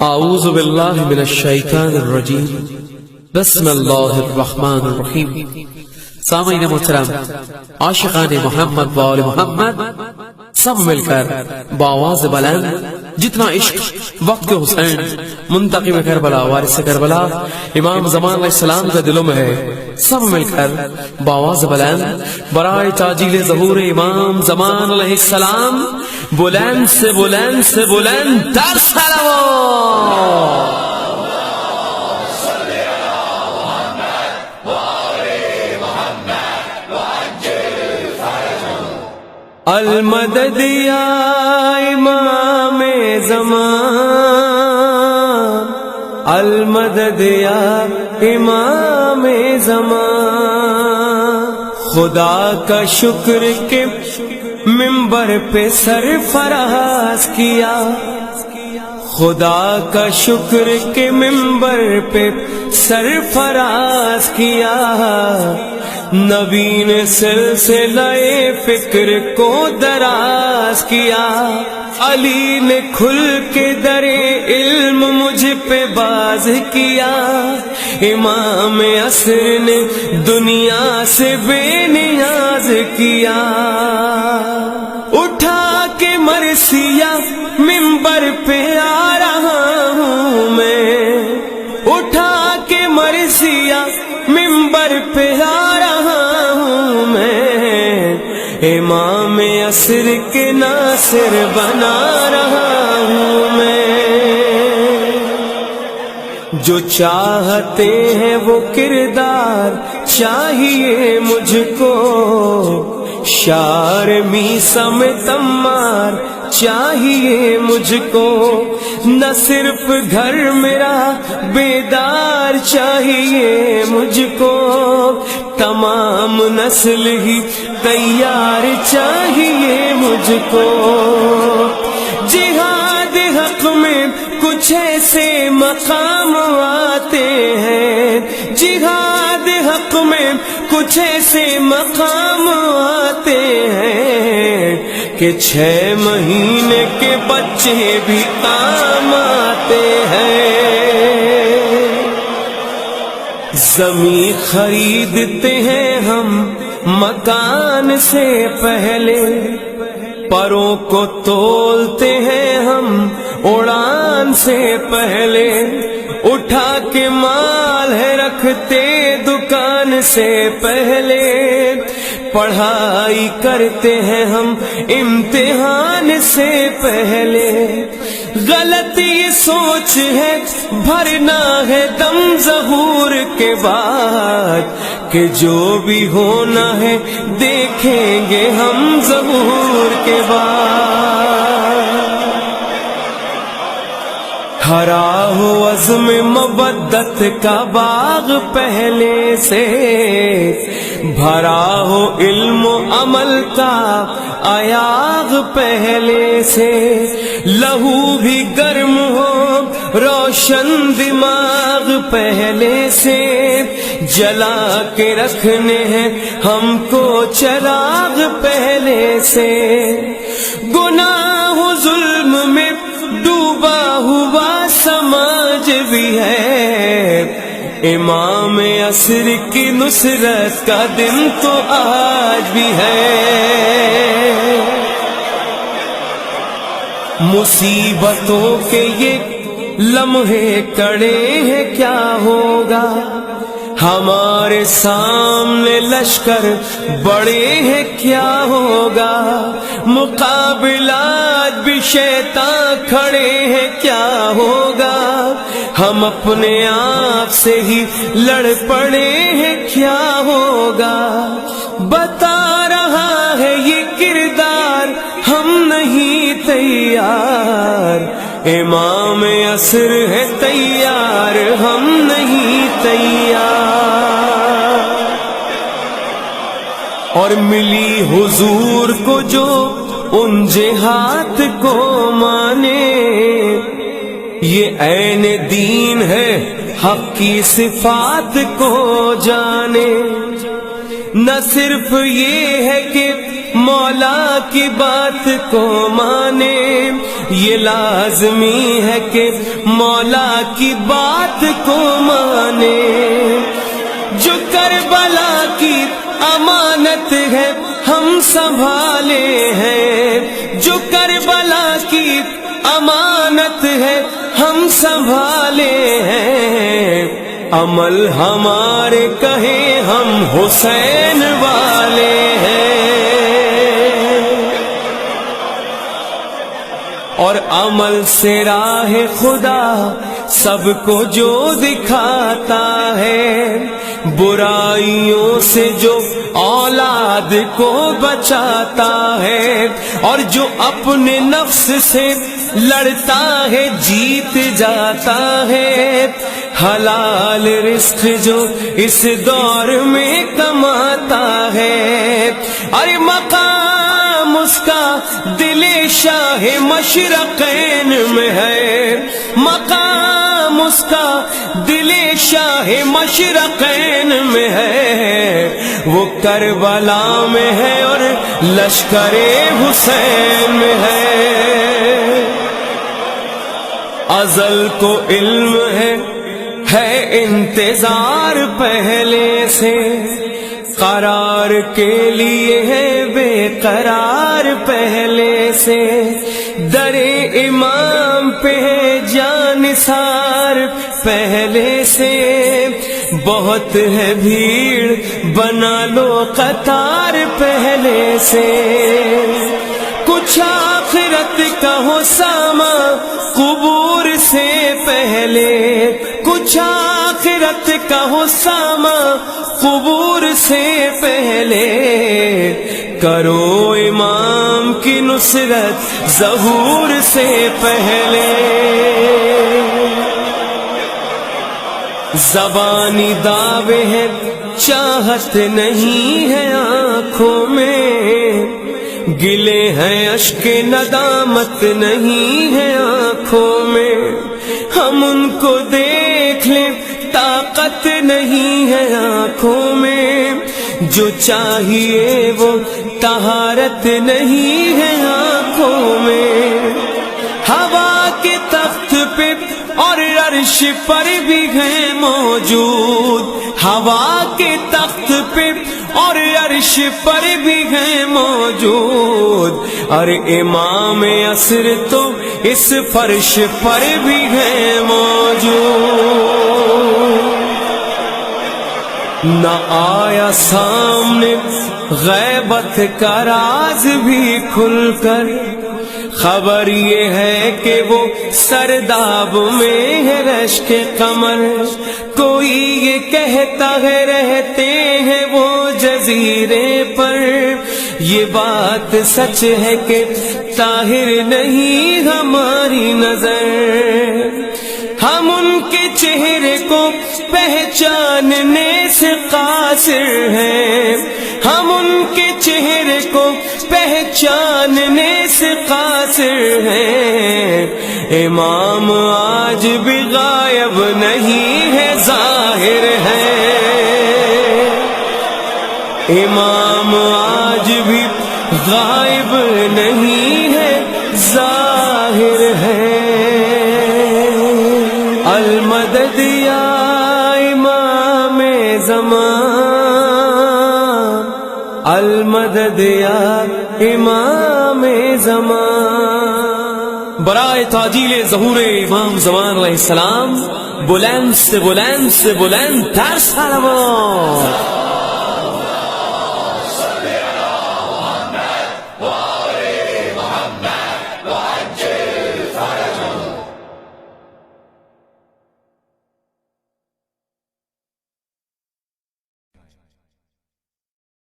اعوذ باللہ من الشیطان الرجیم بسم اللہ الرحمن الرحیم۔ سامعین محترم، عاشقان محمد و آل محمد سب مل کر بآواز بلند جتنا عشق وقت حسین منتقم کربلا وارث کربلا امام زمان علیہ السلام کے دلوں میں ہے، سب مل کر بآواز بلند برائے تاجیل ظہور امام زمان علیہ السلام بلند سے بلند سے بلند تر صلوات۔ المدد یا امام زمان، المدد یا امام زمان، خدا کا شکر کہ منبر پہ سرفراز کیا، خدا کا شکر کہ منبر پہ سرفراز کیا، نبی نے سلسلہ فکر کو دراز کیا، علی نے کھل کے در علم مجھ پہ باز کیا، امام عصر نے دنیا سے بے نیاز کیا، اٹھا کے مرثیہ منبر پہ آ رہا ہوں میں، اٹھا کے مرثیہ منبر پہ آ رہا ہوں میں، امام عصر کے ناصر بنا رہا ہوں میں، جو چاہتے ہیں وہ کردار چاہیے مجھ کو، شار میسا میں تمار چاہیے مجھ کو، نہ صرف گھر میرا بیدار چاہیے مجھ کو، تمام نسل ہی تیار چاہیے مجھ کو، جہاد حق میں کچھ ایسے مقام آتے ہیں، جہاد حق میں کچھ ایسے مقام آتے ہیں کہ 6 مہینے کے بچے بھی کام آتے ہیں، زمین خریدتے ہیں ہم مکان سے پہلے، پروں کو تولتے ہیں ہم اڑان سے پہلے، اٹھا کے مال ہے رکھتے دکان سے پہلے، پڑھائی کرتے ہیں ہم امتحان سے پہلے، غلط یہ سوچ ہے بھرنا ہے دم ظہور کے بعد، کہ جو بھی ہونا ہے دیکھیں گے ہم ظہور کے بعد، ہرا ہو عزم مبدت کا باغ پہلے سے، بھرا ہو علم و عمل کا ایاغ پہلے سے، لہو بھی گرم ہو روشن دماغ پہلے سے، جلا کے رکھنے ہیں ہم کو چراغ پہلے سے، گناہ و ظلم میں ڈوبا ہوا سماج بھی ہے، امام عصر کی نصرت کا دن تو آج بھی ہے، مصیبتوں کے یہ لمحے کڑے ہیں کیا ہوگا، ہمارے سامنے لشکر بڑے ہیں کیا ہوگا، مقابلات بھی شیطان کھڑے ہیں کیا ہوگا، ہم اپنے آپ سے ہی لڑ پڑے ہیں کیا ہوگا، بتا رہا ہے یہ کردار ہم نہیں تیار، امام عصر ہے تیار ہم نہیں تیار، اور ملی حضور کو جو ان جہات کو مانے، یہ عین دین ہے حق کی صفات کو جانے، نہ صرف یہ ہے کہ مولا کی بات کو مانے، یہ لازمی ہے کہ مولا کی بات کو مانے. جو کربلا کی امانت ہے ہم سنبھالے ہیں، جو کربلا کی امانت ہے ہم سنبھالے ہیں. عمل ہمارے کہیں ہم حسین والے ہیں، اور عمل سے راہ خدا سب کو جو دکھاتا ہے. برائیوں سے جو اولاد کو بچاتا ہے، اور جو اپنے نفس سے لڑتا ہے جیت جاتا ہے. حلال رزق جو اس دور میں کماتا ہے، ارے مقام اس کا دل شاہ مشرقین میں ہے. مقام اس کا دل شاہ مشرقین میں ہے. وہ کربلا میں ہے اور لشکر حسین میں ہے. ازل کو علم ہے انتظار پہلے سے، قرار کے لیے ہے بے قرار پہلے سے. در امام پہ ہے جانثار پہلے سے. بہت ہے بھیڑ بنا لو قطار پہلے سے. کچھ آخرت کا ہو ساما قبور سے پہلے، کچھ آخرت کا ہو ساما قبور سے پہلے. کرو امام کی نصرت ظہور سے پہلے. زبانی دعوے ہیں چاہت نہیں ہے آنکھوں میں، گلے ہیں اشک ندامت نہیں ہے آنکھوں میں. ہم ان کو دیکھ لیں طاقت نہیں ہے آنکھوں میں، جو چاہیے وہ طہارت نہیں ہے آنکھوں میں. ہوا کے تخت پہ اور عرش پر بھی ہے موجود، ہوا کے تخت پہ اور عرش پر بھی ہے موجود. اور امام عصر تو اس فرش پر بھی ہے موجود. نہ آیا سامنے غیبت کا راز بھی کھل کر، خبر یہ ہے کہ وہ سرداب میں ہے رشک قمر. کوئی یہ کہتا ہے رہتے ہیں وہ جزیرے پر، یہ بات سچ ہے کہ طاہر نہیں ہماری نظر. ہم ان کے چہرے کو پہچاننے سے قاصر ہیں، ہم ان کے چہرے کو پہچاننے سے قاصر ہیں. امام آج بھی غائب نہیں ہے ظاہر ہے، امام آج بھی غائب نہیں ہے ظاہر ہے. المدد یا امام زمان، المدد یا امام زمان. برائے تعجیل ظہور امام زمان علیہ السلام بلند سے بلند سے بلند تر سلام.